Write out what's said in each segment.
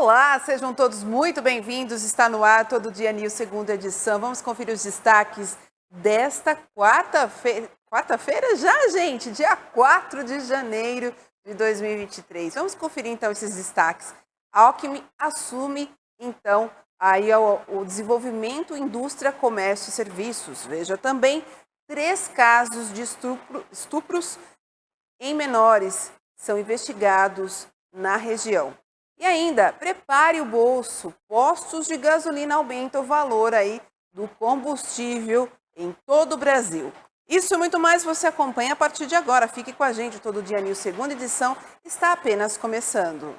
Olá, sejam todos muito bem-vindos. Está no ar Todo Dia News, segunda edição. Vamos conferir os destaques desta quarta-feira. Quarta-feira já, gente? Dia 4 de janeiro de 2023. Vamos conferir, então, esses destaques. A Alckmin assume, então, aí o desenvolvimento, indústria, comércio e serviços. Veja também 3 casos de estupros em menores são investigados na região. E ainda, prepare o bolso, postos de gasolina aumentam o valor aí do combustível em todo o Brasil. Isso e muito mais você acompanha a partir de agora. Fique com a gente, Todo Dia News, segunda edição, está apenas começando.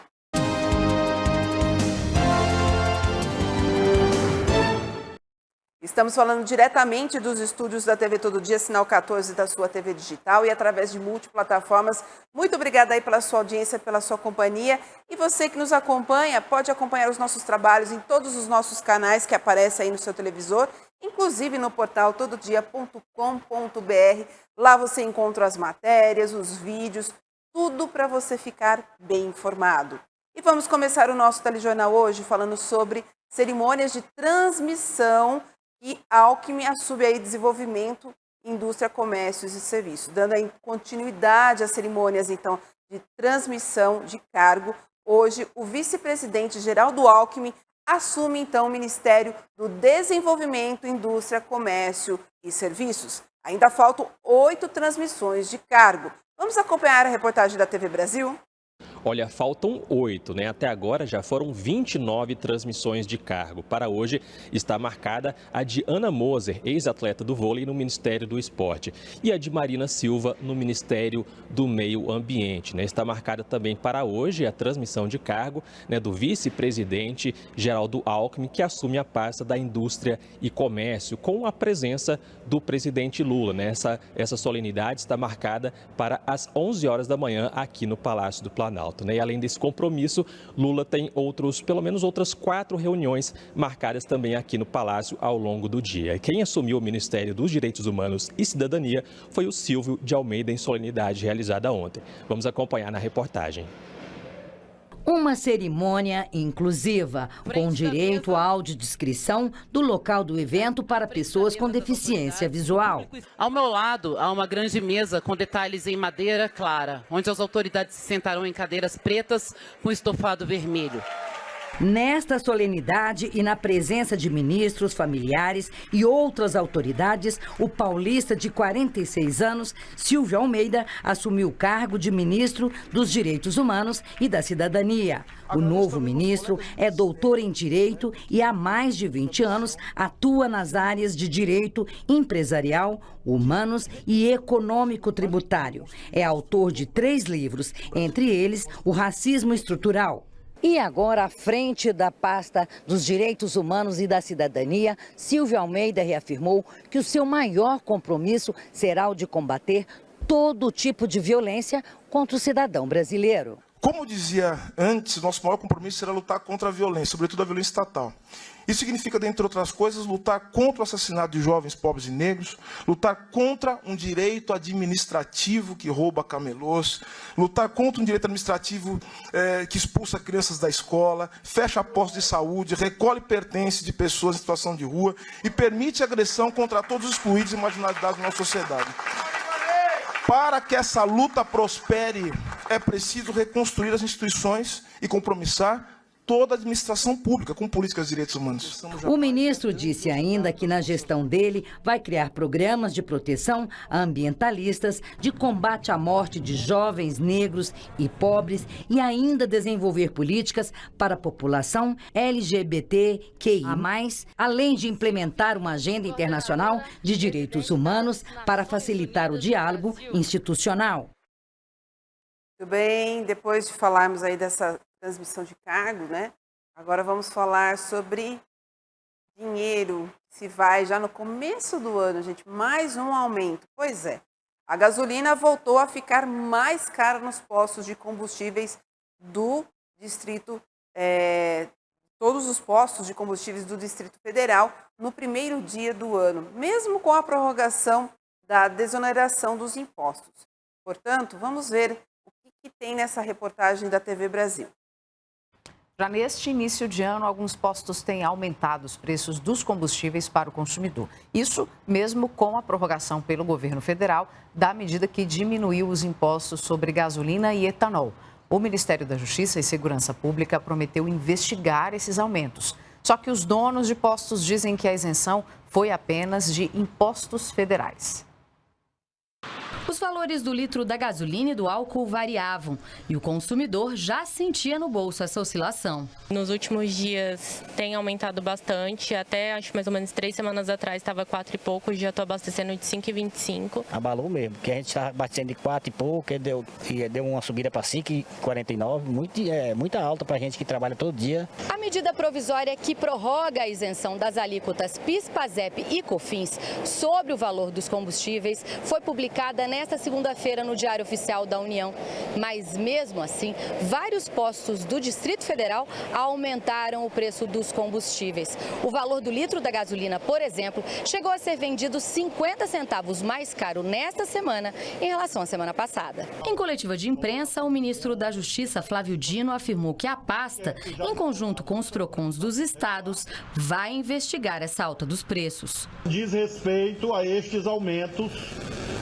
Estamos falando diretamente dos estúdios da TV Todo Dia, Sinal 14 da sua TV digital e através de multiplataformas. Muito obrigada aí pela sua audiência, pela sua companhia. E você que nos acompanha, pode acompanhar os nossos trabalhos em todos os nossos canais que aparecem aí no seu televisor, inclusive no portal tododia.com.br. Lá você encontra as matérias, os vídeos, tudo para você ficar bem informado. E vamos começar o nosso telejornal hoje falando sobre cerimônias de transmissão e Alckmin assume aí desenvolvimento, indústria, comércios e serviços, dando aí continuidade às cerimônias, então, de transmissão de cargo. Hoje, o vice-presidente Geraldo Alckmin assume, então, o Ministério do Desenvolvimento, Indústria, Comércio e Serviços. Ainda faltam 8 transmissões de cargo. Vamos acompanhar a reportagem da TV Brasil? Olha, faltam 8, né? Até agora já foram 29 transmissões de cargo. Para hoje está marcada a de Ana Moser, ex-atleta do vôlei no Ministério do Esporte, e a de Marina Silva no Ministério do Meio Ambiente, né? Está marcada também para hoje a transmissão de cargo, né, do vice-presidente Geraldo Alckmin, que assume a pasta da Indústria e Comércio, com a presença do presidente Lula, né? Essa solenidade está marcada para as 11 horas da manhã aqui no Palácio do Planalto. E além desse compromisso, Lula tem pelo menos outras 4 reuniões marcadas também aqui no Palácio ao longo do dia. E quem assumiu o Ministério dos Direitos Humanos e Cidadania foi o Silvio de Almeida, em solenidade realizada ontem. Vamos acompanhar na reportagem. Uma cerimônia inclusiva, com direito à audiodescrição do local do evento para pessoas com deficiência visual. Ao meu lado, há uma grande mesa com detalhes em madeira clara, onde as autoridades se sentarão em cadeiras pretas com estofado vermelho. Nesta solenidade e na presença de ministros, familiares e outras autoridades, o paulista de 46 anos, Silvio Almeida, assumiu o cargo de ministro dos Direitos Humanos e da Cidadania. O novo ministro é doutor em Direito e há mais de 20 anos atua nas áreas de Direito Empresarial, Humanos e Econômico-Tributário. É autor de 3 livros, entre eles O Racismo Estrutural. E agora, à frente da pasta dos Direitos Humanos e da Cidadania, Silvio Almeida reafirmou que o seu maior compromisso será o de combater todo tipo de violência contra o cidadão brasileiro. Como eu dizia antes, nosso maior compromisso será lutar contra a violência, sobretudo a violência estatal. Isso significa, dentre outras coisas, lutar contra o assassinato de jovens pobres e negros, lutar contra um direito administrativo que rouba camelôs, lutar contra um direito administrativo que expulsa crianças da escola, fecha postos de saúde, recolhe pertences de pessoas em situação de rua e permite agressão contra todos os excluídos e marginalizados da nossa sociedade. Para que essa luta prospere, é preciso reconstruir as instituições e compromissar toda a administração pública com políticas de direitos humanos. O ministro disse ainda que na gestão dele vai criar programas de proteção a ambientalistas, de combate à morte de jovens negros e pobres e ainda desenvolver políticas para a população LGBTQI+, além de implementar uma agenda internacional de direitos humanos para facilitar o diálogo institucional. Muito bem, depois de falarmos aí dessa transmissão de cargo, né? Agora vamos falar sobre dinheiro, se vai já no começo do ano, gente, mais um aumento. Pois é, a gasolina voltou a ficar mais cara nos postos de combustíveis do Distrito, todos os postos de combustíveis do Distrito Federal no primeiro dia do ano, mesmo com a prorrogação da desoneração dos impostos. Portanto, vamos ver o que tem nessa reportagem da TV Brasil. Já neste início de ano, alguns postos têm aumentado os preços dos combustíveis para o consumidor. Isso mesmo com a prorrogação pelo governo federal da medida que diminuiu os impostos sobre gasolina e etanol. O Ministério da Justiça e Segurança Pública prometeu investigar esses aumentos. Só que os donos de postos dizem que a isenção foi apenas de impostos federais. Os valores do litro da gasolina e do álcool variavam e o consumidor já sentia no bolso essa oscilação. Nos últimos dias tem aumentado bastante, até acho mais ou menos 3 semanas atrás estava 4 e pouco, já estou abastecendo de 5,25. Abalou mesmo, porque a gente estava abastecendo de 4 e pouco, deu uma subida para 5,49, muita alta para a gente que trabalha todo dia. A medida provisória que prorroga a isenção das alíquotas PIS, PASEP e COFINS sobre o valor dos combustíveis foi publicada nesta segunda-feira no Diário Oficial da União. Mas mesmo assim, vários postos do Distrito Federal aumentaram o preço dos combustíveis. O valor do litro da gasolina, por exemplo, chegou a ser vendido 50 centavos mais caro nesta semana em relação à semana passada. Em coletiva de imprensa, o ministro da Justiça, Flávio Dino, afirmou que a pasta, em conjunto com os PROCONs dos estados, vai investigar essa alta dos preços. Diz respeito a estes aumentos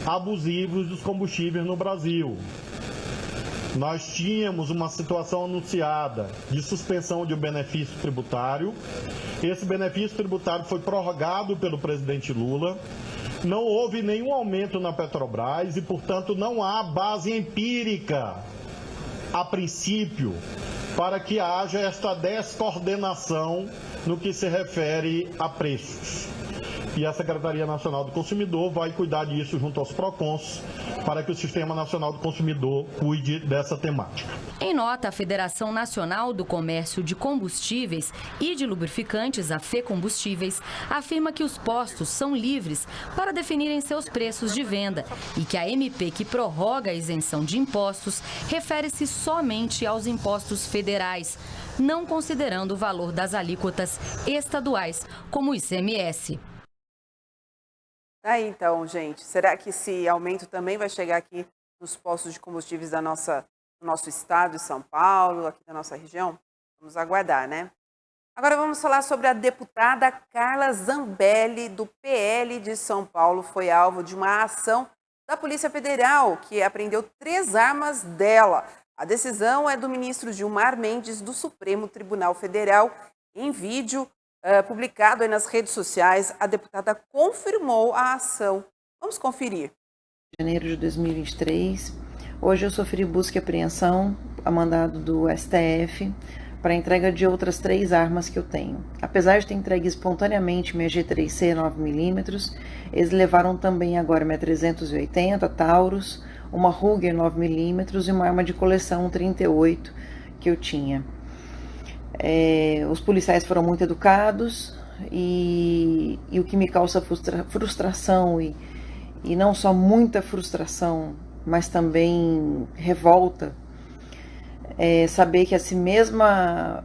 abusivos dos combustíveis no Brasil. Nós tínhamos uma situação anunciada de suspensão de um benefício tributário. Esse benefício tributário foi prorrogado pelo presidente Lula. Não houve nenhum aumento na Petrobras e, portanto, não há base empírica, a princípio, para que haja esta descoordenação no que se refere a preços. E a Secretaria Nacional do Consumidor vai cuidar disso junto aos PROCONs para que o Sistema Nacional do Consumidor cuide dessa temática. Em nota, a Federação Nacional do Comércio de Combustíveis e de Lubrificantes, a FECombustíveis, afirma que os postos são livres para definirem seus preços de venda e que a MP que prorroga a isenção de impostos refere-se somente aos impostos federais, não considerando o valor das alíquotas estaduais, como o ICMS. Aí então, gente, será que esse aumento também vai chegar aqui nos postos de combustíveis do nosso estado de São Paulo, aqui da nossa região? Vamos aguardar, né? Agora vamos falar sobre a deputada Carla Zambelli, do PL de São Paulo, foi alvo de uma ação da Polícia Federal, que apreendeu 3 armas dela. A decisão é do ministro Gilmar Mendes, do Supremo Tribunal Federal. Em vídeo publicado aí nas redes sociais, a deputada confirmou a ação. Vamos conferir. Em janeiro de 2023, hoje eu sofri busca e apreensão a mandado do STF para a entrega de outras 3 armas que eu tenho. Apesar de ter entregue espontaneamente minha G3C 9mm, eles levaram também agora minha 380 Taurus, uma Ruger 9mm e uma arma de coleção 38 que eu tinha. Os policiais foram muito educados e o que me causa frustração e não só muita frustração, mas também revolta, é saber que assim mesmo a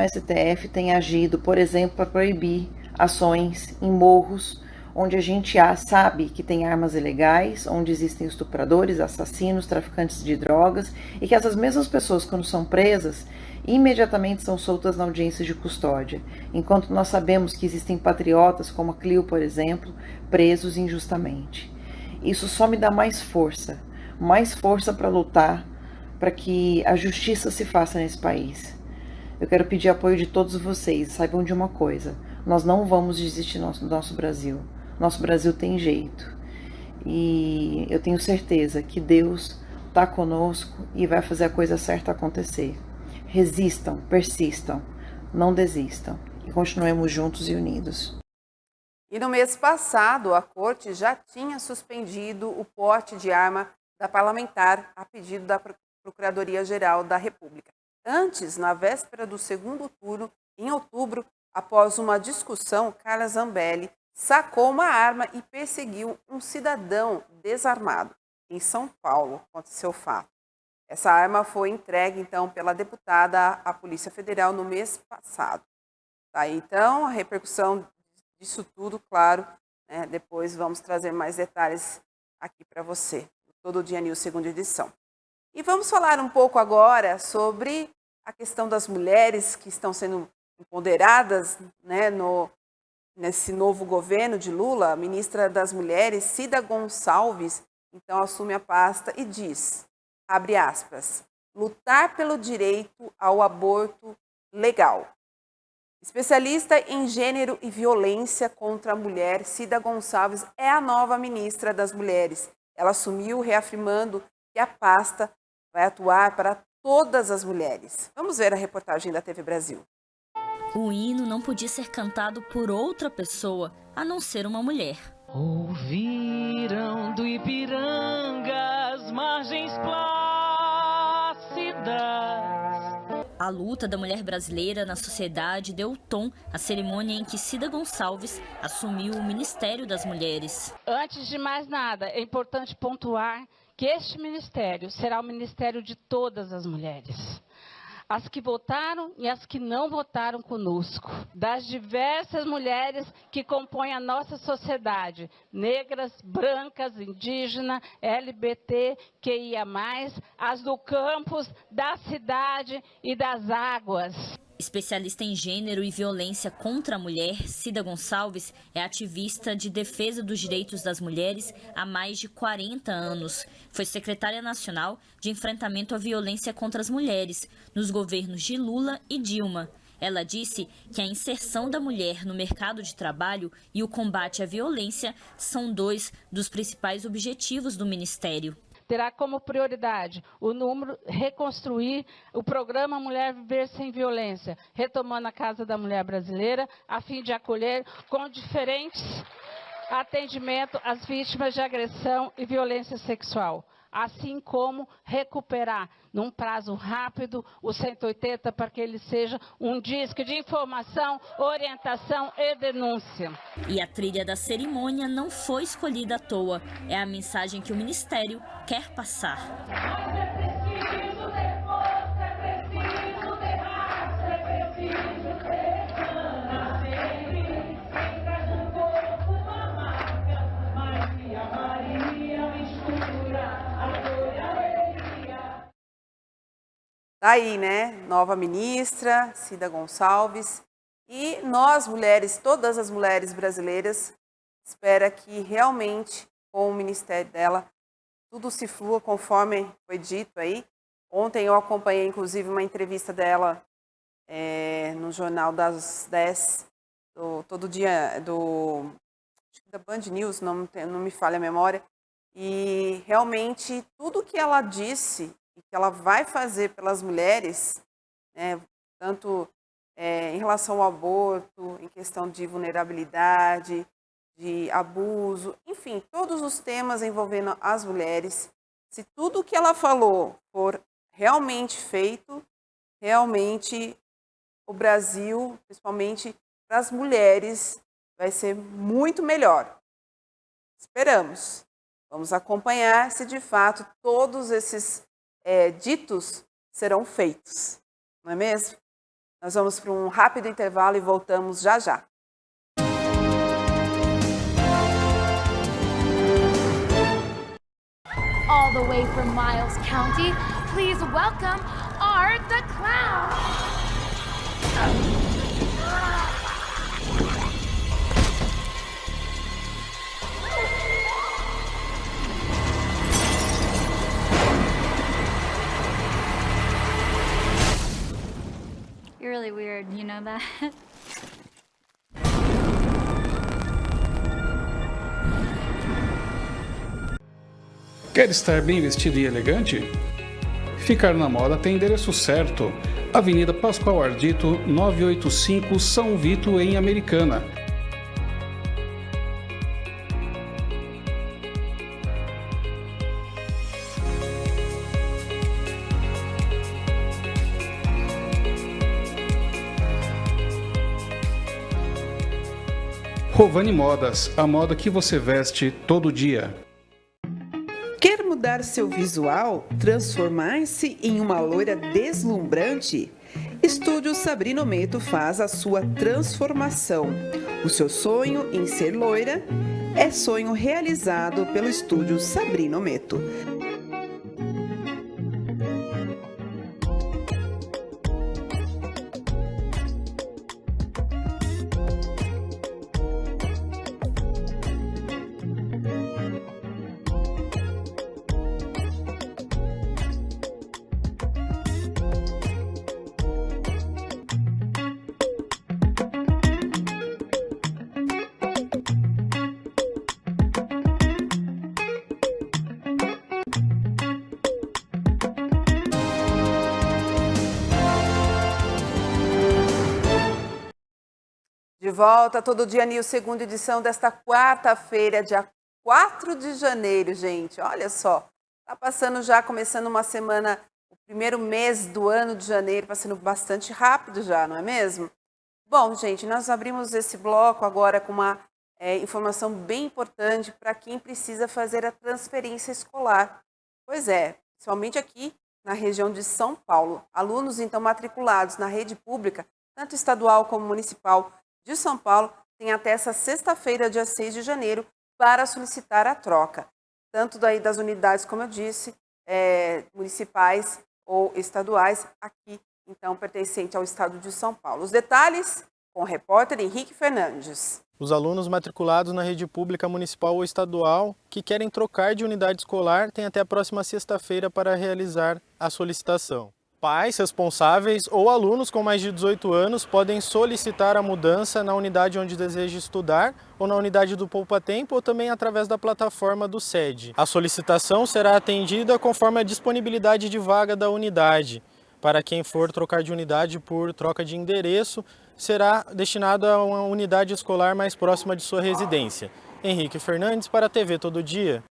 STF tem agido, por exemplo, para proibir ações em morros onde a gente sabe que tem armas ilegais, onde existem estupradores, assassinos, traficantes de drogas, e que essas mesmas pessoas, quando são presas, imediatamente são soltas na audiência de custódia, enquanto nós sabemos que existem patriotas, como a Clio, por exemplo, presos injustamente. Isso só me dá mais força para lutar para que a justiça se faça nesse país. Eu quero pedir apoio de todos vocês. Saibam de uma coisa, nós não vamos desistir do nosso Brasil. Nosso Brasil tem jeito. E eu tenho certeza que Deus está conosco e vai fazer a coisa certa acontecer. Resistam, persistam, não desistam e continuemos juntos e unidos. E no mês passado, a Corte já tinha suspendido o porte de arma da parlamentar a pedido da Procuradoria-Geral da República. Antes, na véspera do segundo turno, em outubro, após uma discussão, Carla Zambelli sacou uma arma e perseguiu um cidadão desarmado. Em São Paulo aconteceu o fato. Essa arma foi entregue, então, pela deputada à Polícia Federal no mês passado. Tá aí, então, a repercussão disso tudo, claro, né? Depois vamos trazer mais detalhes aqui para você. Todo Dia News, segunda edição. E vamos falar um pouco agora sobre a questão das mulheres que estão sendo empoderadas, né, nesse novo governo de Lula. A ministra das Mulheres, Cida Gonçalves, então assume a pasta e diz, abre aspas, lutar pelo direito ao aborto legal. Especialista em gênero e violência contra a mulher, Cida Gonçalves é a nova ministra das Mulheres. Ela assumiu reafirmando que a pasta vai atuar para todas as mulheres. Vamos ver a reportagem da TV Brasil. O hino não podia ser cantado por outra pessoa, a não ser uma mulher. Ouviram do Ipiranga as margens plácidas. A luta da mulher brasileira na sociedade deu tom à cerimônia em que Cida Gonçalves assumiu o Ministério das Mulheres. Antes de mais nada, é importante pontuar que este ministério será o ministério de todas as mulheres. As que votaram e as que não votaram conosco, das diversas mulheres que compõem a nossa sociedade, negras, brancas, indígenas, LGBT, QIA+, as do campus, da cidade e das águas. Especialista em gênero e violência contra a mulher, Cida Gonçalves é ativista de defesa dos direitos das mulheres há mais de 40 anos. Foi secretária nacional de enfrentamento à violência contra as mulheres nos governos de Lula e Dilma. Ela disse que a inserção da mulher no mercado de trabalho e o combate à violência são dois dos principais objetivos do Ministério. Terá como prioridade reconstruir o programa Mulher Viver Sem Violência, retomando a Casa da Mulher Brasileira, a fim de acolher com diferentes atendimentos as vítimas de agressão e violência sexual, assim como recuperar, num prazo rápido, o 180 para que ele seja um disco de informação, orientação e denúncia. E a trilha da cerimônia não foi escolhida à toa. É a mensagem que o Ministério quer passar. Tá aí, né? Nova ministra, Cida Gonçalves. E nós, mulheres, todas as mulheres brasileiras, espera que realmente, com o ministério dela, tudo se flua conforme foi dito aí. Ontem eu acompanhei, inclusive, uma entrevista dela no Jornal das 10, todo dia, da Band News, não me falha a memória. E realmente tudo que ela disse e que ela vai fazer pelas mulheres, né, tanto em relação ao aborto, em questão de vulnerabilidade, de abuso, enfim, todos os temas envolvendo as mulheres, se tudo que ela falou for realmente feito, realmente o Brasil, principalmente para as mulheres, vai ser muito melhor. Esperamos. Vamos acompanhar se de fato todos esses ditos serão feitos, não é mesmo? Nós vamos para um rápido intervalo e voltamos já já. All the way from Miles County, please welcome Art the Clown. You're really weird, you know that? Quer estar bem vestido e elegante? Ficar na moda tem endereço certo. Avenida Pascoal Ardito, 985, São Vito, em Americana. Rovani Modas, a moda que você veste todo dia. Quer mudar seu visual? Transformar-se em uma loira deslumbrante? Estúdio Sabrina Ometo faz a sua transformação. O seu sonho em ser loira é sonho realizado pelo Estúdio Sabrina Ometo. De volta, Todo Dia News, segunda edição desta quarta-feira, dia 4 de janeiro, gente. Olha só, tá passando já, começando uma semana, o primeiro mês do ano de janeiro, passando bastante rápido já, não é mesmo? Bom, gente, nós abrimos esse bloco agora com uma informação bem importante para quem precisa fazer a transferência escolar. Pois é, principalmente aqui na região de São Paulo. Alunos, então, matriculados na rede pública, tanto estadual como municipal de São Paulo, têm até essa sexta-feira, dia 6 de janeiro, para solicitar a troca. Tanto daí das unidades, como eu disse, municipais ou estaduais, aqui, então, pertencente ao estado de São Paulo. Os detalhes com o repórter Henrique Fernandes. Os alunos matriculados na rede pública municipal ou estadual que querem trocar de unidade escolar têm até a próxima sexta-feira para realizar a solicitação. Pais, responsáveis ou alunos com mais de 18 anos podem solicitar a mudança na unidade onde deseja estudar ou na unidade do Poupa Tempo ou também através da plataforma do SED. A solicitação será atendida conforme a disponibilidade de vaga da unidade. Para quem for trocar de unidade por troca de endereço, será destinado a uma unidade escolar mais próxima de sua residência. Henrique Fernandes para a TV Todo Dia.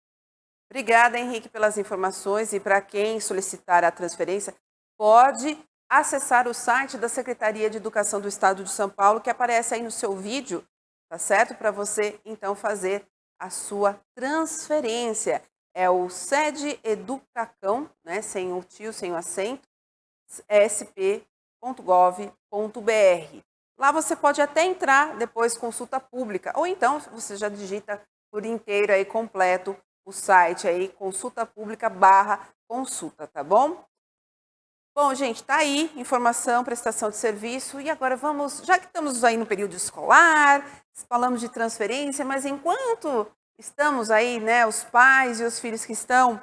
Obrigada, Henrique, pelas informações. E para quem solicitar a transferência, pode acessar o site da Secretaria de Educação do Estado de São Paulo, que aparece aí no seu vídeo, tá certo? Para você, então, fazer a sua transferência. É o SED Educacão, né? Sem o tio, sem o acento, sp.gov.br. Lá você pode até entrar depois consulta pública, ou então você já digita por inteiro aí completo o site aí, consulta-pública/consulta, tá bom? Bom, gente, tá aí, informação, prestação de serviço, e agora vamos, já que estamos aí no período escolar, falamos de transferência, mas enquanto estamos aí, né, os pais e os filhos que estão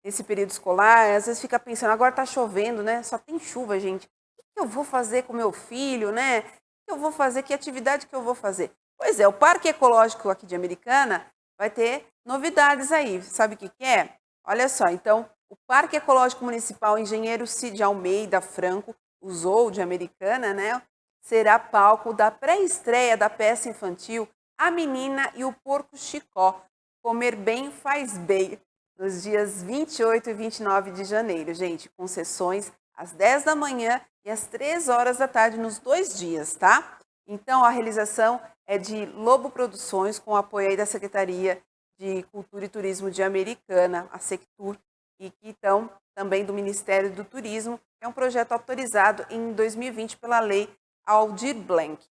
nesse período escolar, às vezes fica pensando, agora tá chovendo, né, só tem chuva, gente, o que eu vou fazer com meu filho, né, o que eu vou fazer, que atividade que eu vou fazer? Pois é, o Parque Ecológico aqui de Americana vai ter novidades aí, sabe o que é? Olha só, então, o Parque Ecológico Municipal Engenheiro Cid Almeida Franco, o Zoo de Americana, né, será palco da pré-estreia da peça infantil A Menina e o Porco Chicó, Comer Bem Faz Bem, nos dias 28 e 29 de janeiro, gente, com sessões às 10 da manhã e às 3 horas da tarde nos 2 dias, tá? Então, a realização é de Lobo Produções, com apoio aí da Secretaria de Cultura e Turismo de Americana, a Sectur, e que então também do Ministério do Turismo. É um projeto autorizado em 2020 pela Lei Aldir Blanc.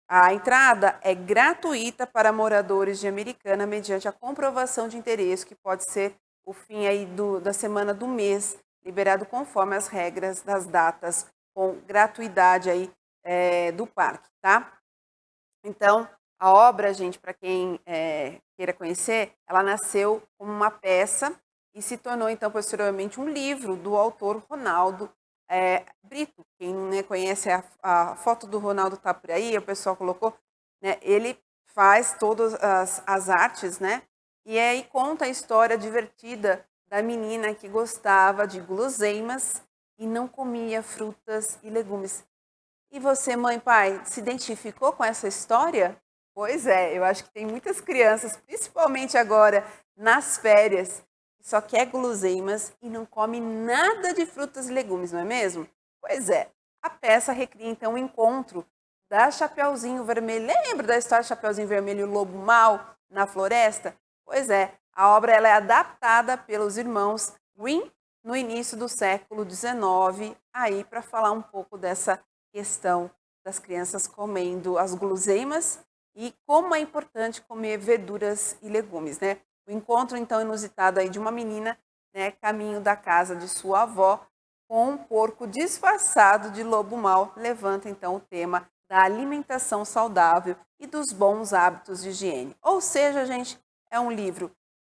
A entrada é gratuita para moradores de Americana mediante a comprovação de interesse, que pode ser o fim aí da semana do mês, liberado conforme as regras das datas, com gratuidade aí do parque, tá? Então, a obra, gente, para quem queira conhecer, ela nasceu como uma peça e se tornou, então, posteriormente, um livro do autor Ronaldo Brito. Quem não conhece a foto do Ronaldo tá por aí, o pessoal colocou, né? Ele faz todas as artes, né? E aí conta a história divertida da menina que gostava de guloseimas e não comia frutas e legumes. E você, mãe, pai, se identificou com essa história? Pois é, eu acho que tem muitas crianças, principalmente agora nas férias, que só quer guloseimas e não come nada de frutas e legumes, não é mesmo? Pois é, a peça recria então o encontro da Chapeuzinho Vermelho. Lembra da história do Chapeuzinho Vermelho e o Lobo Mau na floresta? Pois é, a obra ela é adaptada pelos irmãos Grimm no início do século XIX, aí para falar um pouco dessa questão das crianças comendo as guloseimas e como é importante comer verduras e legumes, né? O encontro, então, inusitado aí de uma menina, né, caminho da casa de sua avó, com um porco disfarçado de lobo mau, levanta, então, o tema da alimentação saudável e dos bons hábitos de higiene. Ou seja, gente, é um livro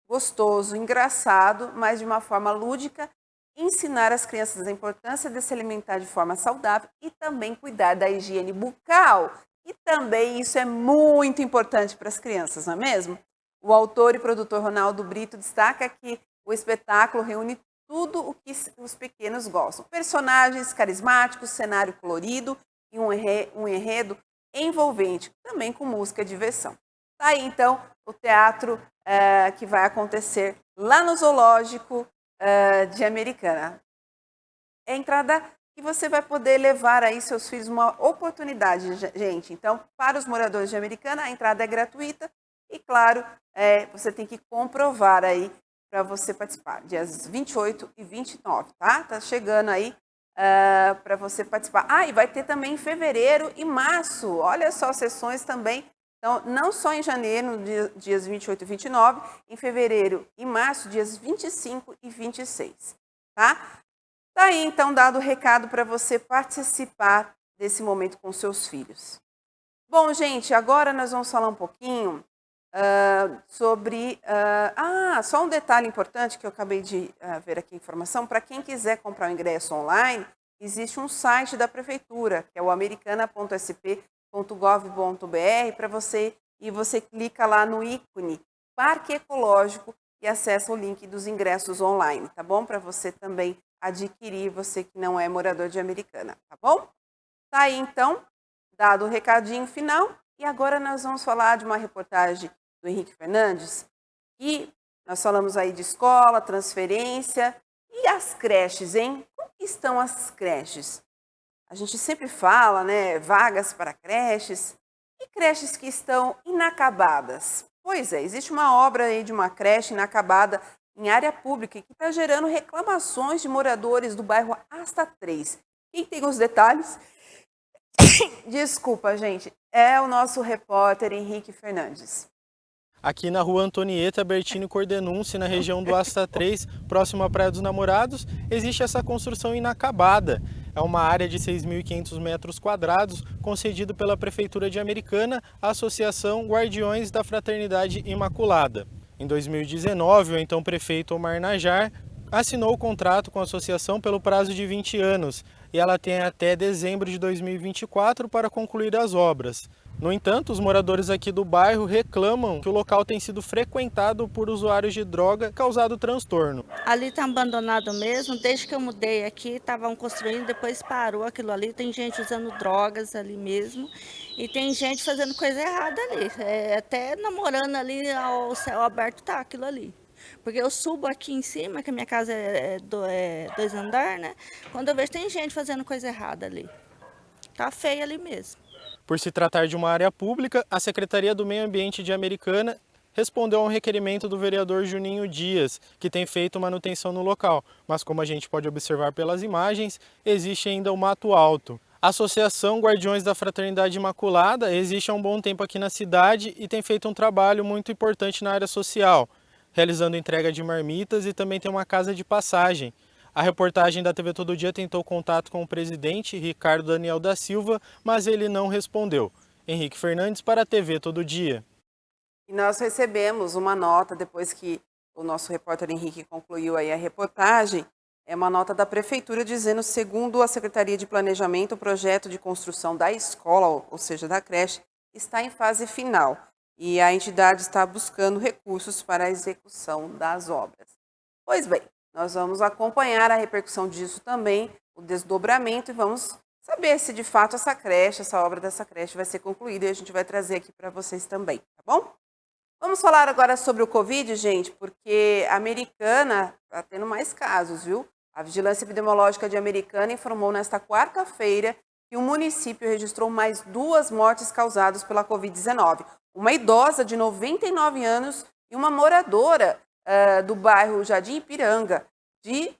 gostoso, engraçado, mas de uma forma lúdica, ensinar as crianças a importância de se alimentar de forma saudável e também cuidar da higiene bucal. E também isso é muito importante para as crianças, não é mesmo? O autor e produtor Ronaldo Brito destaca que o espetáculo reúne tudo o que os pequenos gostam. Personagens carismáticos, cenário colorido e um enredo envolvente, também com música e diversão. Tá aí, então, o teatro que vai acontecer lá no Zoológico de Americana. É a entrada que você vai poder levar aí seus filhos, uma oportunidade, gente. Então, para os moradores de Americana, a entrada é gratuita e, claro, você tem que comprovar aí para você participar, dias 28 e 29, tá? Tá chegando aí para você participar. E vai ter também em fevereiro e março, olha só, sessões também. Então, não só em janeiro, dias 28 e 29, em fevereiro e março, dias 25 e 26, tá? Tá aí, então, dado o recado para você participar desse momento com seus filhos. Bom, gente, agora nós vamos falar um pouquinho sobre... só um detalhe importante que eu acabei de ver aqui a informação. Para quem quiser comprar o ingresso online, existe um site da Prefeitura, que é o americana.sp.gov.br, para você, e você clica lá no ícone Parque Ecológico e acessa o link dos ingressos online, tá bom? Para você também adquirir, você que não é morador de Americana, tá bom? Tá aí, então, dado o recadinho final. E agora nós vamos falar de uma reportagem do Henrique Fernandes, e nós falamos aí de escola, transferência e as creches, hein? Como estão as creches? A gente sempre fala, né, vagas para creches, e creches que estão inacabadas. Pois é, existe uma obra aí de uma creche inacabada em área pública que está gerando reclamações de moradores do bairro Asta 3. Quem tem os detalhes? Desculpa, gente. É o nosso repórter Henrique Fernandes. Aqui na rua Antonieta Bertini Cordenunce, na região do Asta 3, próximo à Praia dos Namorados, existe essa construção inacabada. É uma área de 6.500 metros quadrados, concedido pela Prefeitura de Americana à Associação Guardiões da Fraternidade Imaculada. Em 2019, o então prefeito Omar Najar assinou o contrato com a associação pelo prazo de 20 anos e ela tem até dezembro de 2024 para concluir as obras. No entanto, os moradores aqui do bairro reclamam que o local tem sido frequentado por usuários de droga, causado transtorno. Ali está abandonado mesmo, desde que eu mudei aqui, estavam construindo, depois parou aquilo ali, tem gente usando drogas ali mesmo e tem gente fazendo coisa errada ali, até namorando ali ao céu aberto tá aquilo ali. Porque eu subo aqui em cima, que a minha casa é 2 andares, né? Quando eu vejo tem gente fazendo coisa errada ali. Tá feio ali mesmo. Por se tratar de uma área pública, a Secretaria do Meio Ambiente de Americana respondeu a um requerimento do vereador Juninho Dias, que tem feito manutenção no local. Mas como a gente pode observar pelas imagens, existe ainda o mato alto. A Associação Guardiões da Fraternidade Imaculada existe há um bom tempo aqui na cidade e tem feito um trabalho muito importante na área social, realizando entrega de marmitas e também tem uma casa de passagem. A reportagem da TV Todo Dia tentou contato com o presidente, Ricardo Daniel da Silva, mas ele não respondeu. Henrique Fernandes para a TV Todo Dia. E nós recebemos uma nota, depois que o nosso repórter Henrique concluiu aí a reportagem, é uma nota da Prefeitura dizendo, segundo a Secretaria de Planejamento, o projeto de construção da escola, ou seja, da creche, está em fase final. E a entidade está buscando recursos para a execução das obras. Pois bem, nós vamos acompanhar a repercussão disso também, o desdobramento, e vamos saber se de fato essa obra dessa creche vai ser concluída, e a gente vai trazer aqui para vocês também, tá bom? Vamos falar agora sobre o Covid, gente, porque a Americana está tendo mais casos, viu? A Vigilância Epidemiológica de Americana informou nesta quarta-feira que o município registrou mais 2 mortes causadas pela Covid-19. Uma idosa de 99 anos e uma moradora do bairro Jardim Ipiranga, de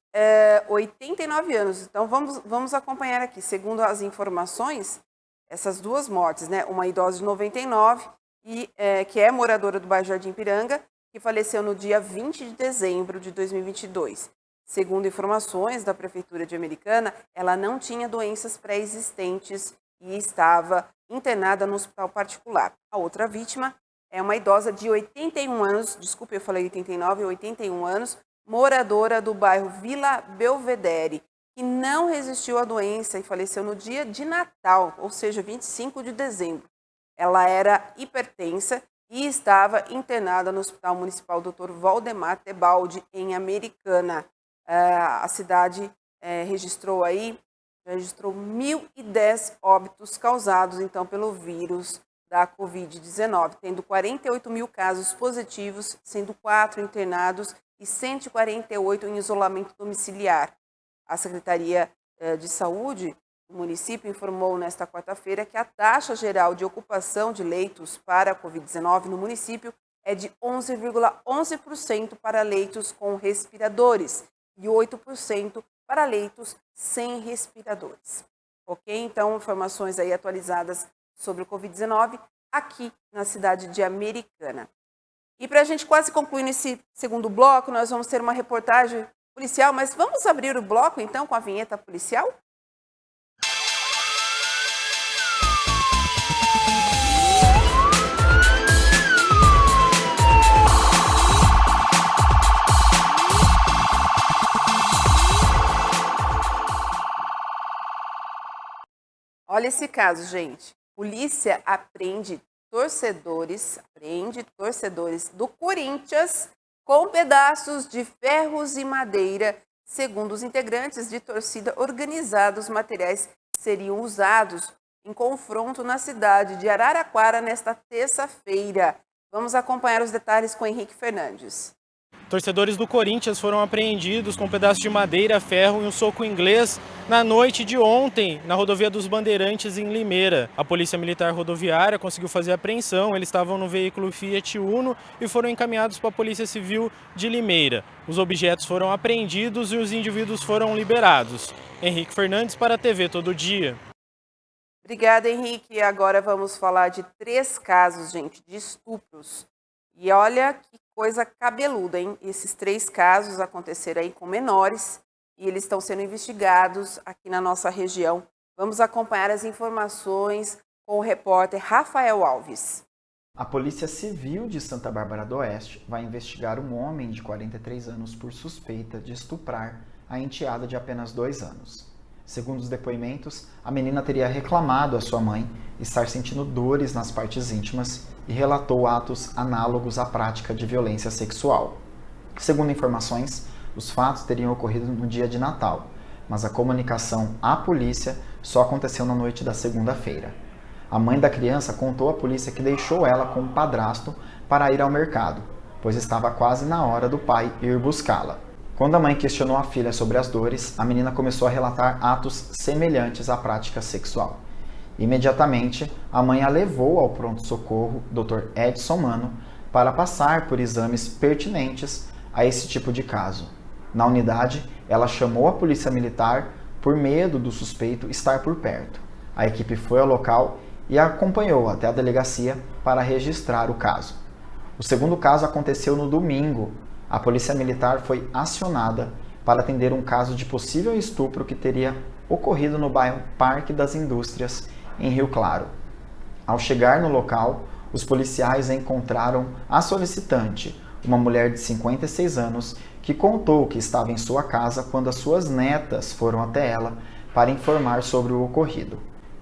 89 anos. Então, vamos acompanhar aqui. Segundo as informações, essas 2 mortes, né? Uma idosa de 99, que é moradora do bairro Jardim Ipiranga, que faleceu no dia 20 de dezembro de 2022. Segundo informações da Prefeitura de Americana, ela não tinha doenças pré-existentes e estava internada no hospital particular. A outra vítima é uma idosa de 81 anos, desculpe, eu falei 89, 81 anos, moradora do bairro Vila Belvedere, que não resistiu à doença e faleceu no dia de Natal, ou seja, 25 de dezembro. Ela era hipertensa e estava internada no Hospital Municipal Dr. Valdemar Tebaldi, em Americana. A cidade registrou aí já registrou 1.010 óbitos causados, então, pelo vírus da Covid-19, tendo 48 mil casos positivos, sendo 4 internados e 148 em isolamento domiciliar. A Secretaria de Saúde do município informou nesta quarta-feira que a taxa geral de ocupação de leitos para a Covid-19 no município é de 11,11% para leitos com respiradores e 8% para leitos sem respiradores. Ok? Então, informações aí atualizadas sobre o Covid-19 aqui na cidade de Americana. E para a gente quase concluir nesse segundo bloco, nós vamos ter uma reportagem policial, mas vamos abrir o bloco então com a vinheta policial? Olha esse caso, gente. Polícia prende torcedores do Corinthians com pedaços de ferros e madeira. Segundo os integrantes de torcida organizada, os materiais seriam usados em confronto na cidade de Araraquara nesta terça-feira. Vamos acompanhar os detalhes com Henrique Fernandes. Torcedores do Corinthians foram apreendidos com pedaços de madeira, ferro e um soco inglês na noite de ontem, na rodovia dos Bandeirantes, em Limeira. A Polícia Militar Rodoviária conseguiu fazer a apreensão, eles estavam no veículo Fiat Uno e foram encaminhados para a Polícia Civil de Limeira. Os objetos foram apreendidos e os indivíduos foram liberados. Henrique Fernandes para a TV Todo Dia. Obrigada, Henrique. Agora vamos falar de 3 casos, gente, de estupros. E olha que coisa cabeluda, hein? Esses 3 casos aconteceram aí com menores e eles estão sendo investigados aqui na nossa região. Vamos acompanhar as informações com o repórter Rafael Alves. A Polícia Civil de Santa Bárbara do Oeste vai investigar um homem de 43 anos por suspeita de estuprar a enteada de apenas 2 anos. Segundo os depoimentos, a menina teria reclamado à sua mãe estar sentindo dores nas partes íntimas e relatou atos análogos à prática de violência sexual. Segundo informações, os fatos teriam ocorrido no dia de Natal, mas a comunicação à polícia só aconteceu na noite da segunda-feira. A mãe da criança contou à polícia que deixou ela com o padrasto para ir ao mercado, pois estava quase na hora do pai ir buscá-la. Quando a mãe questionou a filha sobre as dores, a menina começou a relatar atos semelhantes à prática sexual. Imediatamente, a mãe a levou ao pronto-socorro Dr. Edson Mano para passar por exames pertinentes a esse tipo de caso. Na unidade, ela chamou a polícia militar por medo do suspeito estar por perto. A equipe foi ao local e a acompanhou até a delegacia para registrar o caso. O segundo caso aconteceu no domingo. A polícia militar foi acionada para atender um caso de possível estupro que teria ocorrido no bairro Parque das Indústrias, em Rio Claro. Ao chegar no local, os policiais encontraram a solicitante, uma mulher de 56 anos, que contou que estava em sua casa quando as suas netas foram até ela para informar sobre o ocorrido.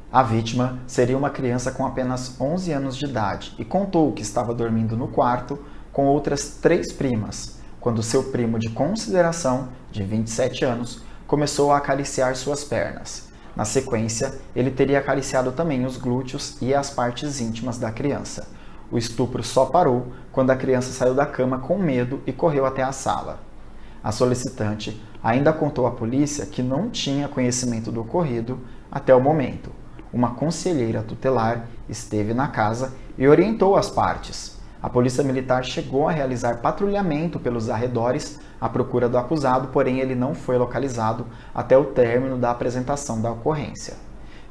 A vítima seria uma criança com apenas 11 anos de idade e contou que estava dormindo no quarto com outras 3 primas, quando seu primo de consideração, de 27 anos, começou a acariciar suas pernas. Na sequência, ele teria acariciado também os glúteos e as partes íntimas da criança. O estupro só parou quando a criança saiu da cama com medo e correu até a sala. A solicitante ainda contou à polícia que não tinha conhecimento do ocorrido até o momento. Uma conselheira tutelar esteve na casa e orientou as partes. A polícia militar chegou a realizar patrulhamento pelos arredores à procura do acusado, porém ele não foi localizado até o término da apresentação da ocorrência.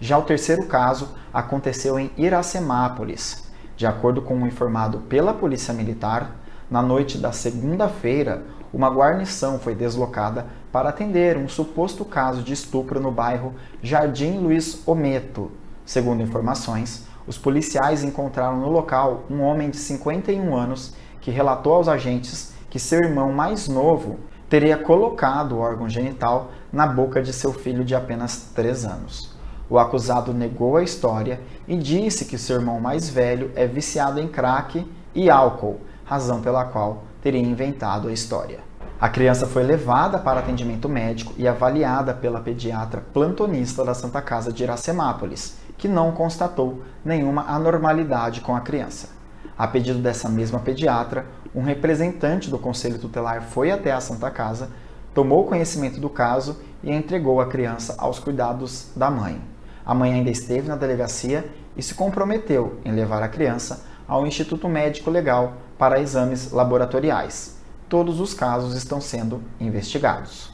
Já o terceiro caso aconteceu em Iracemápolis. De acordo com o informado pela polícia militar, na noite da segunda-feira, uma guarnição foi deslocada para atender um suposto caso de estupro no bairro Jardim Luiz Ometo. Segundo informações, os policiais encontraram no local um homem de 51 anos que relatou aos agentes que seu irmão mais novo teria colocado o órgão genital na boca de seu filho de apenas 3 anos. O acusado negou a história e disse que seu irmão mais velho é viciado em crack e álcool, razão pela qual teria inventado a história. A criança foi levada para atendimento médico e avaliada pela pediatra plantonista da Santa Casa de Iracemápolis, que não constatou nenhuma anormalidade com a criança. A pedido dessa mesma pediatra, um representante do Conselho Tutelar foi até a Santa Casa, tomou conhecimento do caso e entregou a criança aos cuidados da mãe. A mãe ainda esteve na delegacia e se comprometeu em levar a criança ao Instituto Médico Legal para exames laboratoriais. Todos os casos estão sendo investigados.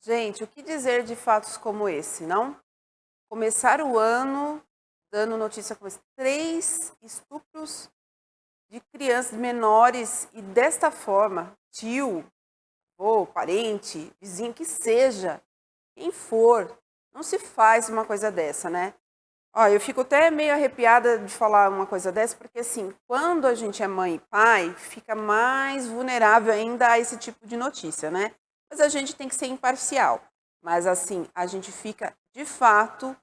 Gente, o que dizer de fatos como esse, não? Começar o ano dando notícia como esse. 3 estupros de crianças menores e desta forma, tio, ou parente, vizinho, que seja, quem for, não se faz uma coisa dessa, né? Ó, eu fico até meio arrepiada de falar uma coisa dessa, porque assim, quando a gente é mãe e pai, fica mais vulnerável ainda a esse tipo de notícia, né? Mas a gente tem que ser imparcial. Mas assim, a gente fica, de fato,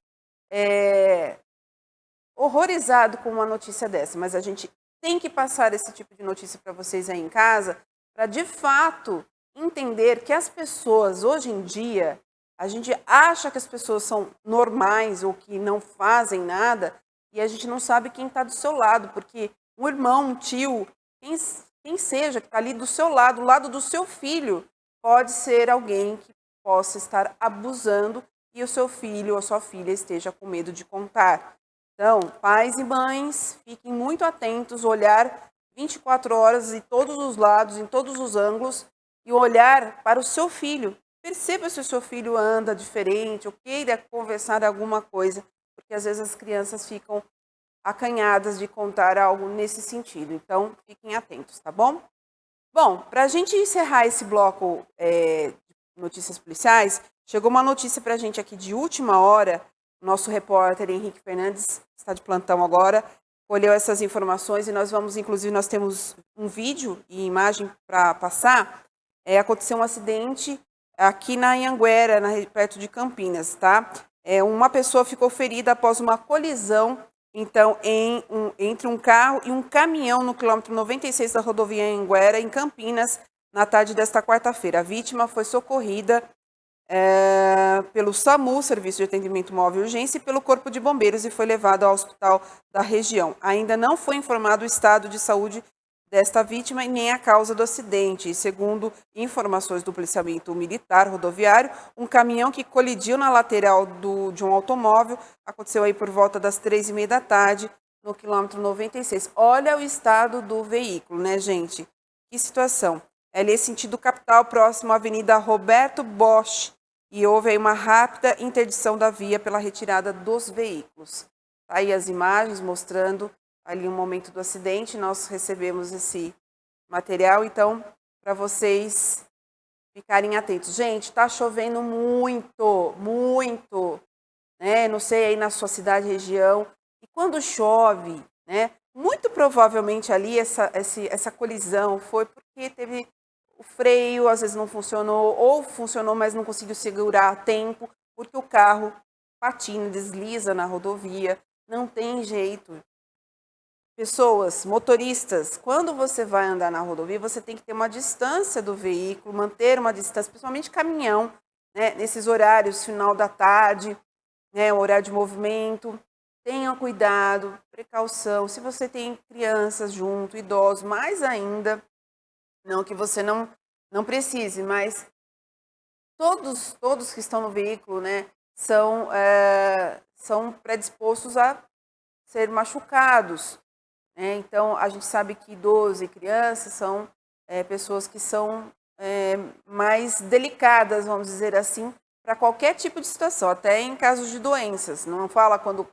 horrorizado com uma notícia dessa. Mas a gente tem que passar esse tipo de notícia para vocês aí em casa, para de fato entender que as pessoas, hoje em dia, a gente acha que as pessoas são normais ou que não fazem nada e a gente não sabe quem está do seu lado, porque um irmão, um tio, quem seja que está ali do seu lado, do lado do seu filho, pode ser alguém que possa estar abusando e o seu filho ou a sua filha esteja com medo de contar. Então, pais e mães, fiquem muito atentos, olhar 24 horas em todos os lados, em todos os ângulos e olhar para o seu filho. Perceba se o seu filho anda diferente ou queira conversar alguma coisa, porque às vezes as crianças ficam acanhadas de contar algo nesse sentido. Então, fiquem atentos, tá bom? Bom, para a gente encerrar esse bloco de notícias policiais, chegou uma notícia para a gente aqui de última hora. O nosso repórter Henrique Fernandes está de plantão agora, colheu essas informações e nós vamos, inclusive, nós temos um vídeo e imagem para passar. Aconteceu um acidente aqui na Anhanguera, perto de Campinas, tá? Uma pessoa ficou ferida após uma colisão, então, entre um carro e um caminhão no quilômetro 96 da rodovia Anhanguera, em Campinas, na tarde desta quarta-feira. A vítima foi socorrida pelo SAMU, Serviço de Atendimento Móvel e Urgência, e pelo Corpo de Bombeiros e foi levado ao hospital da região. Ainda não foi informado o estado de saúde desta vítima e nem a causa do acidente. Segundo informações do policiamento militar rodoviário, um caminhão que colidiu na lateral de um automóvel aconteceu aí por volta das 3h30 da tarde, no quilômetro 96. Olha o estado do veículo, né, gente? Que situação. É ali sentido capital, próximo à Avenida Roberto Bosch, e houve aí uma rápida interdição da via pela retirada dos veículos. Tá aí as imagens mostrando ali o momento do acidente, nós recebemos esse material, então, para vocês ficarem atentos. Gente, está chovendo muito, muito, né? Não sei aí na sua cidade, região, e quando chove, né? Muito provavelmente ali essa colisão foi porque teve o freio, às vezes não funcionou, ou funcionou, mas não conseguiu segurar a tempo, porque o carro patina, desliza na rodovia, não tem jeito. Pessoas, motoristas, quando você vai andar na rodovia, você tem que ter uma distância do veículo, manter uma distância, principalmente caminhão, né, nesses horários, final da tarde, né, horário de movimento. Tenham cuidado, precaução. Se você tem crianças junto, idosos, mais ainda, não que você não precise, mas todos que estão no veículo, né, são predispostos a ser machucados. Então, a gente sabe que idosos e crianças são pessoas que são mais delicadas, vamos dizer assim, para qualquer tipo de situação, até em casos de doenças. Não fala quando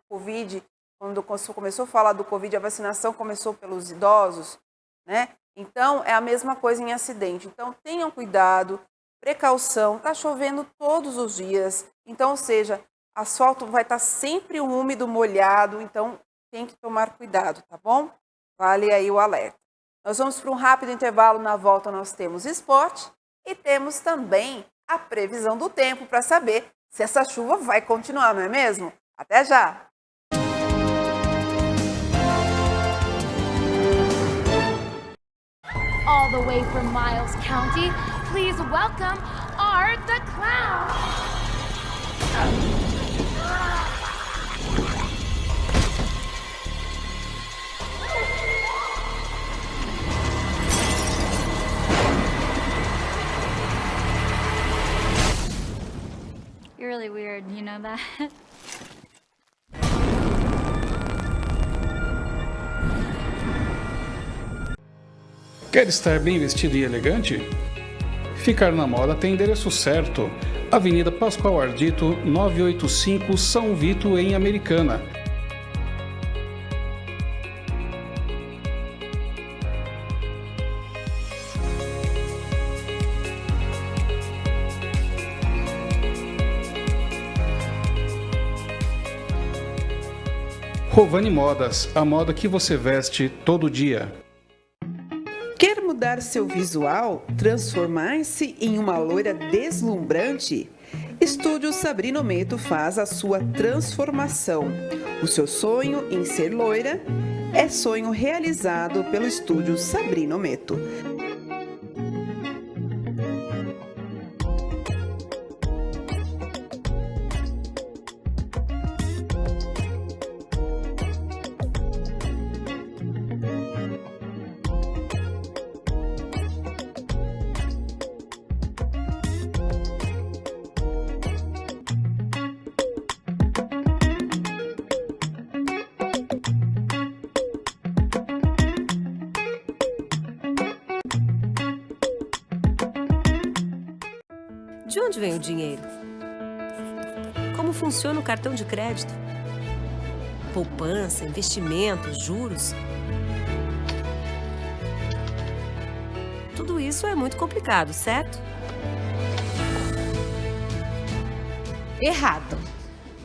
começou a falar do Covid, a vacinação começou pelos idosos, né? Então, é a mesma coisa em acidente. Então, tenham cuidado, precaução, está chovendo todos os dias, então, ou seja, asfalto vai estar sempre úmido, molhado, então tem que tomar cuidado, tá bom? Vale aí o alerta. Nós vamos para um rápido intervalo, na volta nós temos esporte e temos também a previsão do tempo para saber se essa chuva vai continuar, não é mesmo? Até já! all the way from Miles County, please welcome Art the Clown. You're really weird, you know that? Quer estar bem vestido e elegante? Ficar na moda tem endereço certo. Avenida Pascoal Ardito, 985, São Vito, em Americana. Rovani Modas, a moda que você veste todo dia. Quer mudar seu visual? Transformar-se em uma loira deslumbrante? Estúdio Sabrina Ometo faz a sua transformação. O seu sonho em ser loira é sonho realizado pelo Estúdio Sabrina Ometo. De onde vem o dinheiro? Como funciona o cartão de crédito? Poupança, investimentos, juros? Tudo isso é muito complicado, certo? Errado.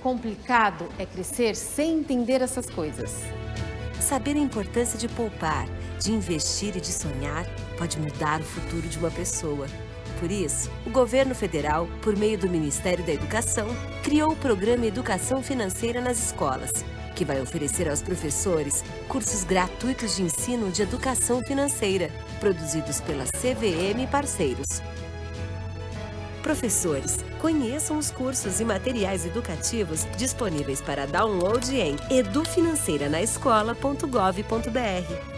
Complicado é crescer sem entender essas coisas. Saber a importância de poupar, de investir e de sonhar pode mudar o futuro de uma pessoa. Por isso, o governo federal, por meio do Ministério da Educação, criou o programa Educação Financeira nas Escolas, que vai oferecer aos professores cursos gratuitos de ensino de educação financeira, produzidos pela CVM e parceiros. Professores, conheçam os cursos e materiais educativos disponíveis para download em edufinanceiranaescola.gov.br.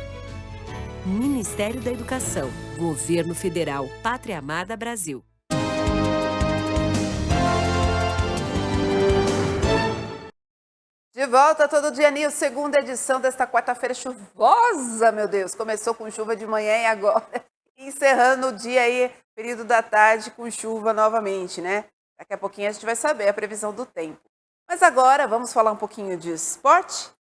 Ministério da Educação, Governo Federal, Pátria Amada Brasil. De volta todo dia News, segunda edição desta quarta-feira chuvosa, meu Deus. Começou com chuva de manhã e agora encerrando o dia aí, período da tarde com chuva novamente, né? Daqui a pouquinho a gente vai saber a previsão do tempo. Mas agora vamos falar um pouquinho de esporte?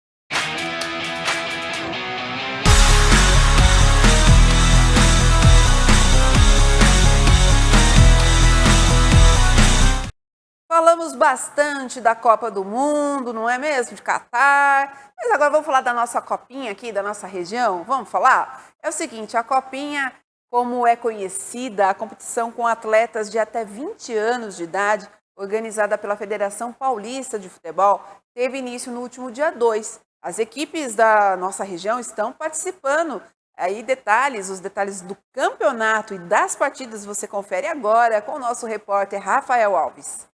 Falamos bastante da Copa do Mundo, não é mesmo? De Catar. Mas agora vamos falar da nossa copinha aqui, da nossa região? Vamos falar? É o seguinte, a copinha, como é conhecida, a competição com atletas de até 20 anos de idade, organizada pela Federação Paulista de Futebol, teve início no último dia 2. As equipes da nossa região estão participando. Aí os detalhes do campeonato e das partidas você confere agora com o nosso repórter Rafael Alves.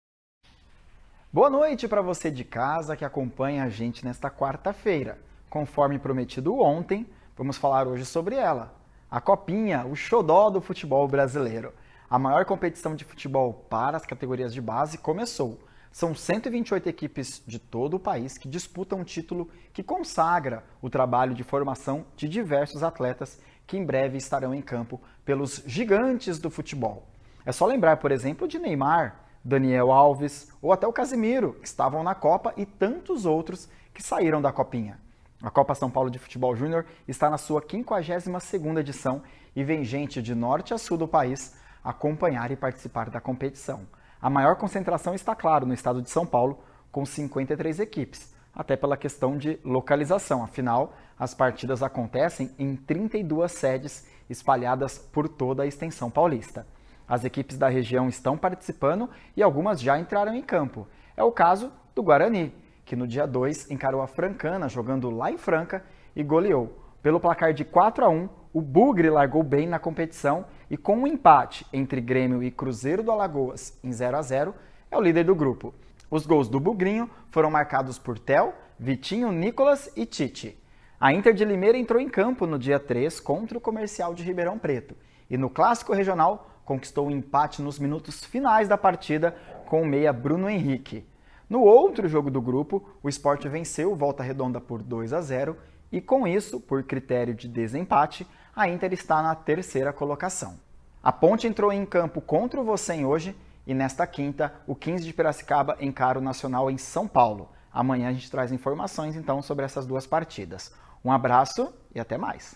Boa noite para você de casa que acompanha a gente nesta quarta-feira. Conforme prometido ontem, vamos falar hoje sobre ela. A Copinha, o xodó do futebol brasileiro. A maior competição de futebol para as categorias de base começou. São 128 equipes de todo o país que disputam um título que consagra o trabalho de formação de diversos atletas que em breve estarão em campo pelos gigantes do futebol. É só lembrar, por exemplo, de Neymar, Daniel Alves ou até o Casimiro, que estavam na Copa, e tantos outros que saíram da Copinha. A Copa São Paulo de Futebol Júnior está na sua 52ª edição e vem gente de norte a sul do país acompanhar e participar da competição. A maior concentração está, claro, no estado de São Paulo, com 53 equipes, até pela questão de localização. Afinal, as partidas acontecem em 32 sedes espalhadas por toda a extensão paulista. As equipes da região estão participando e algumas já entraram em campo. É o caso do Guarani, que no dia 2 encarou a Francana jogando lá em Franca e goleou. Pelo placar de 4-1, O Bugre largou bem na competição e com um empate entre Grêmio e Cruzeiro do Alagoas em 0-0, é o líder do grupo. Os gols do Bugrinho foram marcados por Theo, Vitinho, Nicolas e Tite. A Inter de Limeira entrou em campo no dia 3 contra o Comercial de Ribeirão Preto e no Clássico Regional conquistou um empate nos minutos finais da partida com o meia Bruno Henrique. No outro jogo do grupo, o Sport venceu o Volta Redonda por 2-0 e com isso, por critério de desempate, a Inter está na terceira colocação. A Ponte entrou em campo contra o Vocém hoje e nesta quinta, o 15 de Piracicaba encara o Nacional em São Paulo. Amanhã a gente traz informações então sobre essas duas partidas. Um abraço e até mais.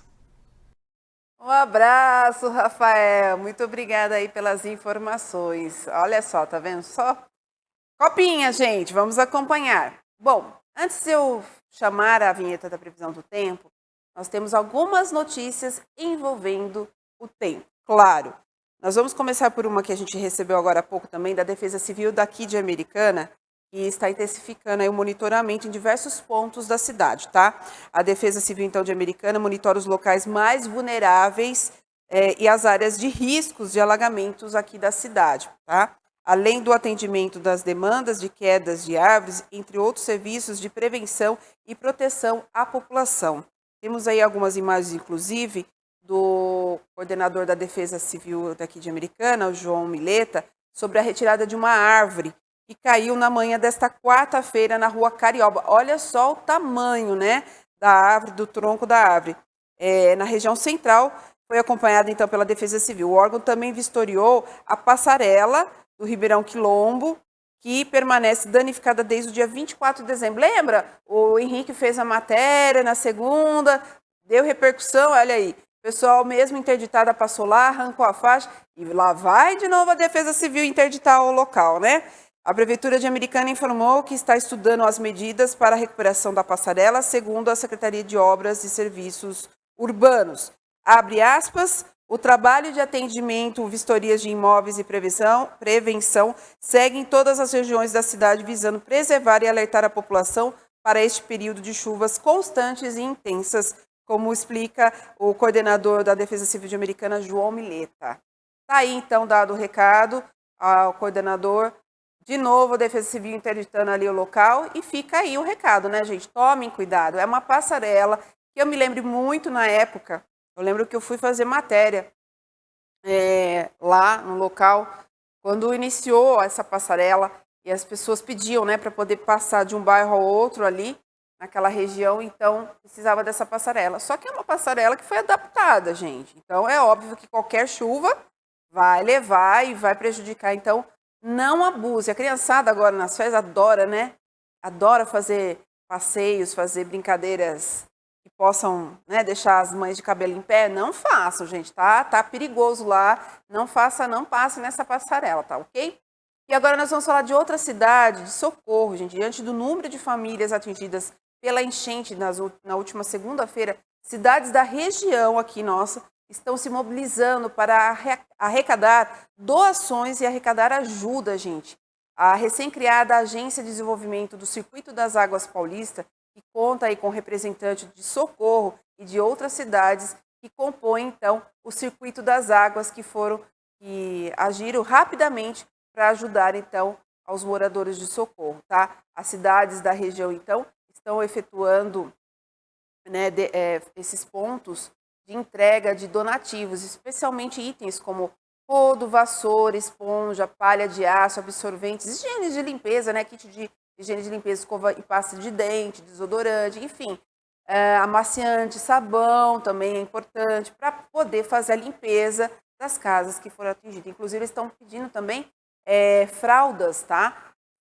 Um abraço, Rafael. Muito obrigada aí pelas informações. Olha só, tá vendo só? Copinha, gente, vamos acompanhar. Bom, antes de eu chamar a vinheta da previsão do tempo, nós temos algumas notícias envolvendo o tempo. Claro, nós vamos começar por uma que a gente recebeu agora há pouco também, da Defesa Civil daqui de Americana, que está intensificando aí o monitoramento em diversos pontos da cidade, tá? A Defesa Civil, então, de Americana monitora os locais mais vulneráveis e as áreas de riscos de alagamentos aqui da cidade, tá? Além do atendimento das demandas de quedas de árvores, entre outros serviços de prevenção e proteção à população. Temos aí algumas imagens, inclusive, do coordenador da Defesa Civil daqui de Americana, o João Mileta, sobre a retirada de uma árvore que caiu na manhã desta quarta-feira na rua Carioba. Olha só o tamanho, né, da árvore, do tronco da árvore. Na região central, foi acompanhada então pela Defesa Civil. O órgão também vistoriou a passarela do Ribeirão Quilombo, que permanece danificada desde o dia 24 de dezembro. Lembra? O Henrique fez a matéria na segunda, deu repercussão, olha aí. O pessoal mesmo interditada passou lá, arrancou a faixa e lá vai de novo a Defesa Civil interditar o local, né? A Prefeitura de Americana informou que está estudando as medidas para a recuperação da passarela, segundo a Secretaria de Obras e Serviços Urbanos. Abre aspas, o trabalho de atendimento, vistorias de imóveis e prevenção segue em todas as regiões da cidade, visando preservar e alertar a população para este período de chuvas constantes e intensas, como explica o coordenador da Defesa Civil de Americana, João Mileta. Está aí, então, dado o recado ao coordenador. De novo, a Defesa Civil interditando ali o local e fica aí o recado, né, gente? Tomem cuidado. É uma passarela que eu me lembro muito na época. Eu lembro que eu fui fazer matéria lá no local, quando iniciou essa passarela e as pessoas pediam, né, para poder passar de um bairro ao outro ali, naquela região, então precisava dessa passarela. Só que é uma passarela que foi adaptada, gente. Então é óbvio que qualquer chuva vai levar e vai prejudicar. Então não abuse. A criançada agora nas férias adora, né? Adora fazer passeios, fazer brincadeiras que possam, né, deixar as mães de cabelo em pé. Não façam, gente, tá? Tá perigoso lá. Não faça, não passe nessa passarela, tá ok? E agora nós vamos falar de outra cidade, de Socorro, gente. Diante do número de famílias atingidas pela enchente na última segunda-feira, cidades da região aqui nossa estão se mobilizando para arrecadar doações e arrecadar ajuda, gente. A recém-criada Agência de Desenvolvimento do Circuito das Águas Paulista, que conta aí com representantes de Socorro e de outras cidades que compõem, então, o Circuito das Águas, que agiram rapidamente para ajudar, então, aos moradores de Socorro, tá? As cidades da região, então, estão efetuando, né, esses pontos de entrega de donativos, especialmente itens como rodo, vassoura, esponja, palha de aço, absorventes, higiene de limpeza, né, kit de higiene de limpeza, escova e pasta de dente, desodorante, enfim, amaciante, sabão também é importante para poder fazer a limpeza das casas que foram atingidas. Inclusive, eles estão pedindo também fraldas, tá?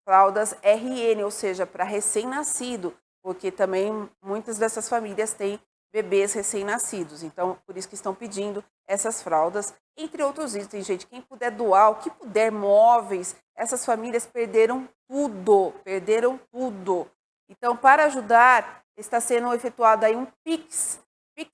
Fraldas RN, ou seja, para recém-nascido, porque também muitas dessas famílias têm bebês recém-nascidos. Então, por isso que estão pedindo essas fraldas, entre outros itens, gente. Quem puder doar, o que puder, móveis, essas famílias perderam tudo. Então, para ajudar, está sendo efetuado aí um Pix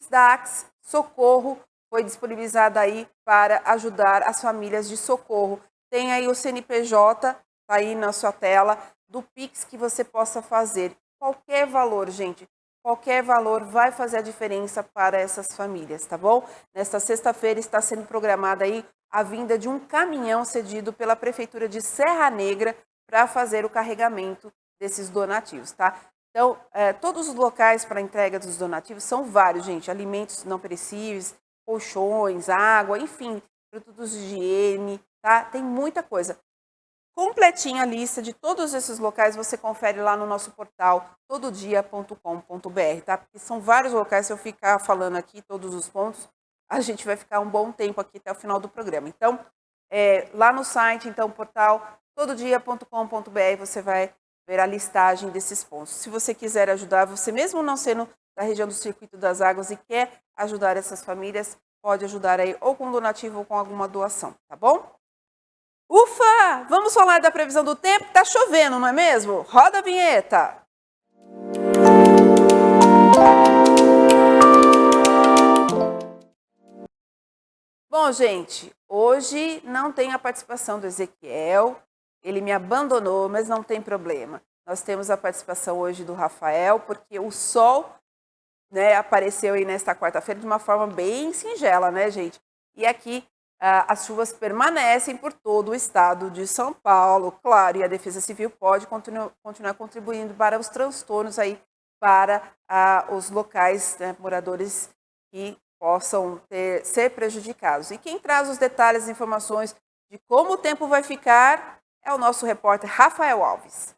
da Axe Socorro, foi disponibilizado aí para ajudar as famílias de Socorro. Tem aí o CNPJ, tá aí na sua tela, do Pix que você possa fazer. Qualquer valor, gente. qualquer valor vai fazer a diferença para essas famílias, tá bom? Nesta sexta-feira está sendo programada aí a vinda de um caminhão cedido pela Prefeitura de Serra Negra para fazer o carregamento desses donativos, tá? Então, todos os locais para entrega dos donativos são vários, gente. Alimentos não perecíveis, colchões, água, enfim, produtos de higiene, tá? Tem muita coisa. Completinha a lista de todos esses locais você confere lá no nosso portal tododia.com.br, tá? Porque são vários locais, se eu ficar falando aqui todos os pontos, a gente vai ficar um bom tempo aqui até o final do programa. Então, lá no site, então, portal tododia.com.br, você vai ver a listagem desses pontos. Se você quiser ajudar, você mesmo não sendo da região do Circuito das Águas e quer ajudar essas famílias, pode ajudar aí ou com donativo ou com alguma doação, tá bom? Ufa! Vamos falar da previsão do tempo? Tá chovendo, não é mesmo? Roda a vinheta! Bom, gente, hoje não tem a participação do Ezequiel, ele me abandonou, mas não tem problema. Nós temos a participação hoje do Rafael, porque o sol, né, apareceu aí nesta quarta-feira de uma forma bem singela, né, gente? E aqui as chuvas permanecem por todo o estado de São Paulo, claro, e a Defesa Civil pode continuar contribuindo para os transtornos aí para os locais, né, moradores que possam ser prejudicados. E quem traz os detalhes e informações de como o tempo vai ficar é o nosso repórter Rafael Alves.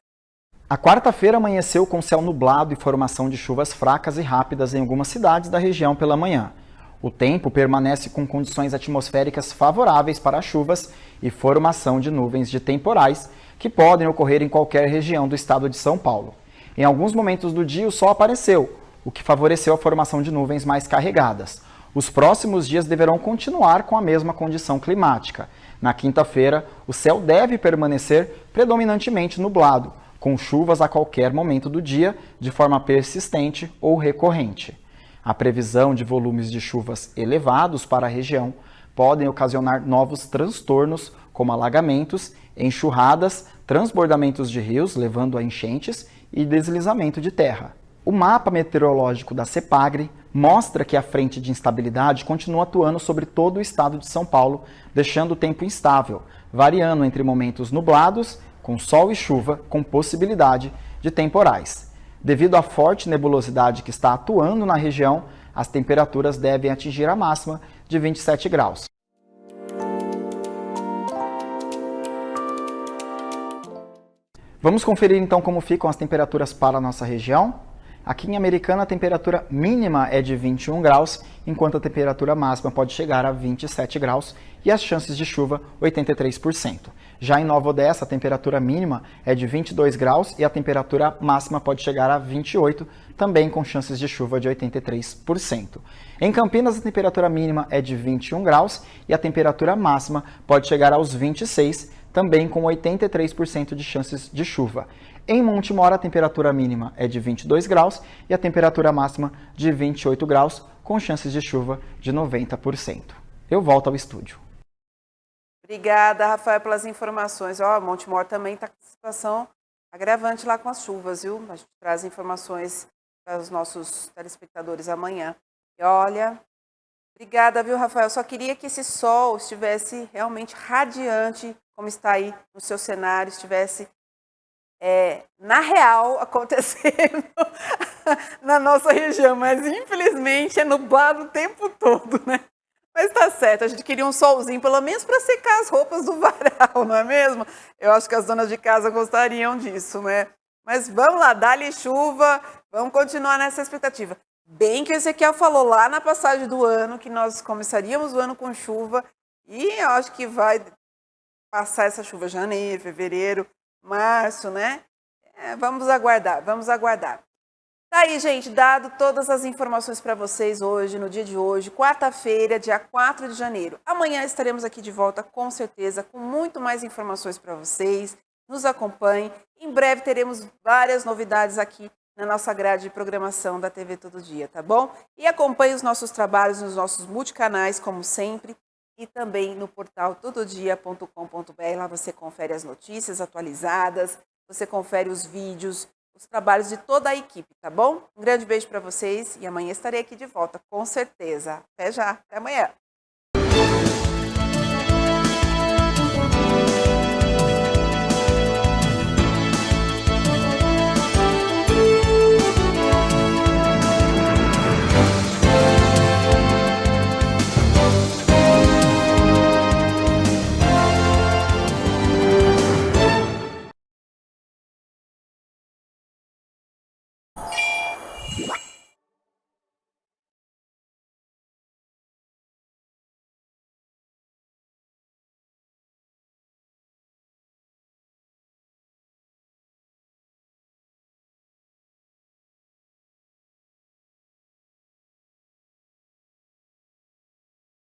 A quarta-feira amanheceu com céu nublado e formação de chuvas fracas e rápidas em algumas cidades da região pela manhã. O tempo permanece com condições atmosféricas favoráveis para chuvas e formação de nuvens de temporais que podem ocorrer em qualquer região do estado de São Paulo. Em alguns momentos do dia o sol apareceu, o que favoreceu a formação de nuvens mais carregadas. Os próximos dias deverão continuar com a mesma condição climática. Na quinta-feira, o céu deve permanecer predominantemente nublado, com chuvas a qualquer momento do dia, de forma persistente ou recorrente. A previsão de volumes de chuvas elevados para a região podem ocasionar novos transtornos, como alagamentos, enxurradas, transbordamentos de rios, levando a enchentes e deslizamento de terra. O mapa meteorológico da CEPAGRE mostra que a frente de instabilidade continua atuando sobre todo o estado de São Paulo, deixando o tempo instável, variando entre momentos nublados, com sol e chuva, com possibilidade de temporais. Devido à forte nebulosidade que está atuando na região, as temperaturas devem atingir a máxima de 27 graus. Vamos conferir então como ficam as temperaturas para a nossa região? Aqui em Americana, a temperatura mínima é de 21 graus, enquanto a temperatura máxima pode chegar a 27 graus e as chances de chuva 83%. Já em Nova Odessa, a temperatura mínima é de 22 graus e a temperatura máxima pode chegar a 28, também com chances de chuva de 83%. Em Campinas, a temperatura mínima é de 21 graus e a temperatura máxima pode chegar aos 26, também com 83% de chances de chuva. Em Montemor, a temperatura mínima é de 22 graus e a temperatura máxima de 28 graus, com chances de chuva de 90%. Eu volto ao estúdio. Obrigada, Rafael, pelas informações. Montemor também está com situação agravante lá com as chuvas, viu? A gente traz informações para os nossos telespectadores amanhã. E olha, obrigada, viu, Rafael? Só queria que esse sol estivesse realmente radiante, como está aí no seu cenário, estivesse na real acontecendo na nossa região, mas infelizmente é nublado o tempo todo, né? Mas tá certo, a gente queria um solzinho, pelo menos para secar as roupas do varal, não é mesmo? Eu acho que as donas de casa gostariam disso, né? Mas vamos lá, dá-lhe chuva, vamos continuar nessa expectativa. Bem que o Ezequiel falou lá na passagem do ano que nós começaríamos o ano com chuva e eu acho que vai passar essa chuva janeiro, fevereiro, março, né? Vamos aguardar, vamos aguardar. Tá aí, gente, dado todas as informações para vocês hoje, no dia de hoje, quarta-feira, dia 4 de janeiro. Amanhã estaremos aqui de volta, com certeza, com muito mais informações para vocês. Nos acompanhem. Em breve teremos várias novidades aqui na nossa grade de programação da TV Todo Dia, tá bom? E acompanhe os nossos trabalhos nos nossos multicanais, como sempre, e também no portal tododia.com.br. Lá você confere as notícias atualizadas, você confere os vídeos, os trabalhos de toda a equipe, tá bom? Um grande beijo para vocês e amanhã estarei aqui de volta, com certeza. Até já, até amanhã.